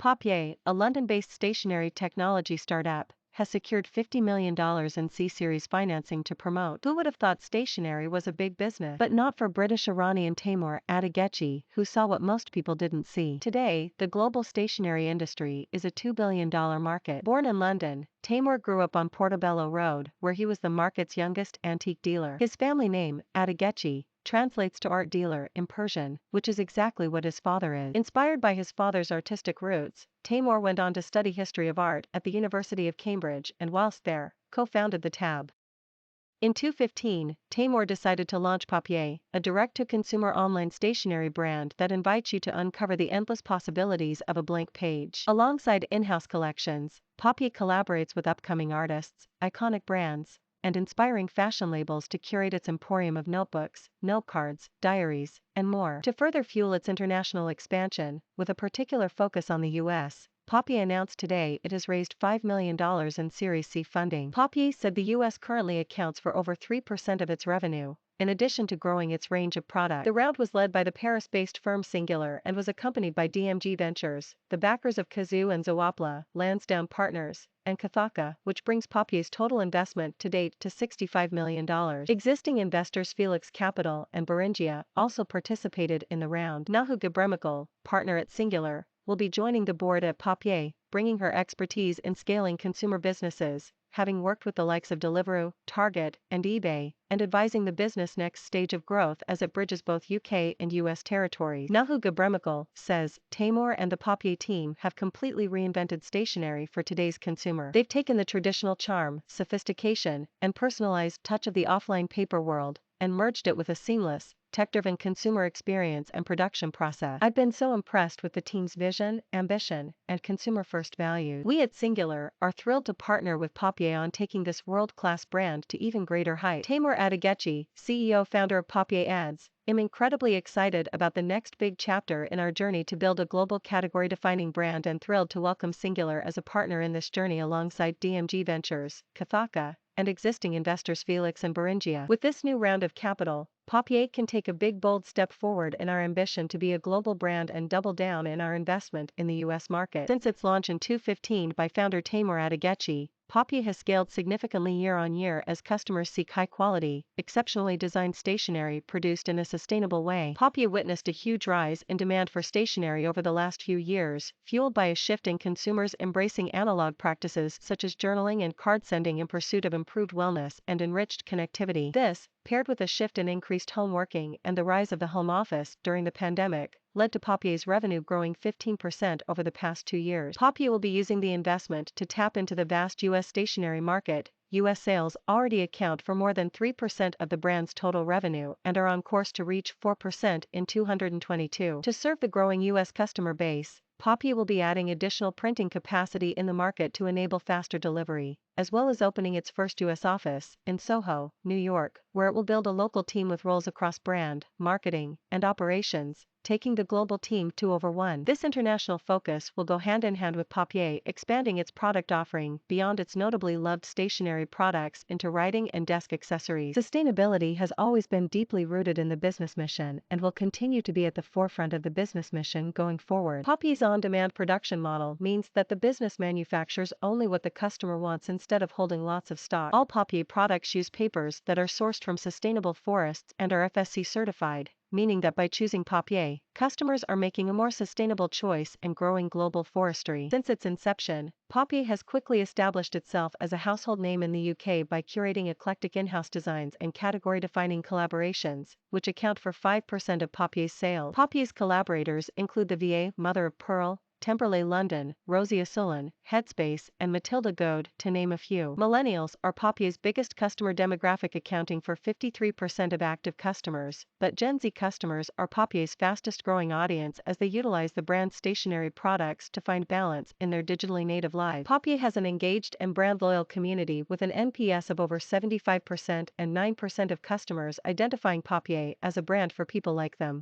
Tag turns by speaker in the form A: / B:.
A: Papier, a London-based stationery technology startup, has secured $50 million in C-Series financing to promote. Who would have thought stationery was a big business? But not for British Iranian Taymoor Atighetchi, who saw what most people didn't see. Today, the global stationery industry is a $2 billion market. Born in London, Taymoor grew up on Portobello Road, where he was the market's youngest antique dealer. His family name, Atighetchi, translates to art dealer in Persian, which is exactly what his father is. Inspired by his father's artistic roots, Taymoor went on to study history of art at the University of Cambridge and whilst there, co-founded the Tab. In 2015, Taymoor decided to launch Papier, a direct-to-consumer online stationery brand that invites you to uncover the endless possibilities of a blank page. Alongside in-house collections, Papier collaborates with upcoming artists, iconic brands, and inspiring fashion labels to curate its emporium of notebooks, note cards, diaries, and more. To further fuel its international expansion, with a particular focus on the US, Papier announced today it has raised $5 million in Series C funding. Papier said the US currently accounts for over 3% of its revenue, in addition to growing its range of products. The round was led by the Paris-based firm Singular and was accompanied by DMG Ventures, the backers of Kazoo and Zoopla, Lansdowne Partners, and Kathaka, which brings Papier's total investment to date to $65 million. Existing investors Felix Capital and Beringea also participated in the round. Nahu Ghebremichael, partner at Singular, will be joining the board at Papier, bringing her expertise in scaling consumer businesses, having worked with the likes of Deliveroo, Target, and eBay, and advising the business' next stage of growth as it bridges both UK and US territories. Nahu Ghebremichael says, Taymoor and the Papier team have completely reinvented stationery for today's consumer. They've taken the traditional charm, sophistication, and personalized touch of the offline paper world, and merged it with a seamless, tech-driven consumer experience and production process. I've been so impressed with the team's vision, ambition, and consumer-first values. We at Singular are thrilled to partner with Papier on taking this world-class brand to even greater heights. Taymoor Atighetchi, CEO founder of Papier adds, I'm incredibly excited about the next big chapter in our journey to build a global category-defining brand and thrilled to welcome Singular as a partner in this journey alongside DMG Ventures, Kathaka, and existing investors Felix and Beringea. With this new round of capital, Papier can take a big bold step forward in our ambition to be a global brand and double down in our investment in the US market. Since its launch in 2015 by founder Taymoor Atighetchi, Papier has scaled significantly year on year as customers seek high-quality, exceptionally designed stationery produced in a sustainable way. Papier witnessed a huge rise in demand for stationery over the last few years, fueled by a shift in consumers embracing analog practices such as journaling and card sending in pursuit of improved wellness and enriched connectivity. This, paired with a shift in increased home working and the rise of the home office during the pandemic, led to Papier's revenue growing 15% over the past 2 years. Papier will be using the investment to tap into the vast US stationery market. US sales already account for more than 3% of the brand's total revenue and are on course to reach 4% in 2022. To serve the growing US customer base, Papier will be adding additional printing capacity in the market to enable faster delivery, as well as opening its first US office in Soho, New York, where it will build a local team with roles across brand, marketing, and operations, taking the global team to over 1. This international focus will go hand in hand with Papier expanding its product offering beyond its notably loved stationery products into writing and desk accessories. Sustainability has always been deeply rooted in the business mission and will continue to be at the forefront of the business mission going forward. Papier's on-demand production model means that the business manufactures only what the customer wants instead of holding lots of stock. All Papier products use papers that are sourced from sustainable forests and are FSC certified, meaning that by choosing Papier, customers are making a more sustainable choice and growing global forestry. Since its inception, Papier has quickly established itself as a household name in the UK by curating eclectic in-house designs and category-defining collaborations, which account for 5% of Papier's sales. Papier's collaborators include the VA Mother of Pearl, Temperley London, Rosie O'Sullivan, Headspace, and Matilda Goad, to name a few. Millennials are Papier's biggest customer demographic, accounting for 53% of active customers, but Gen Z customers are Papier's fastest-growing audience as they utilize the brand's stationery products to find balance in their digitally native lives. Papier has an engaged and brand-loyal community with an NPS of over 75% and 9% of customers identifying Papier as a brand for people like them.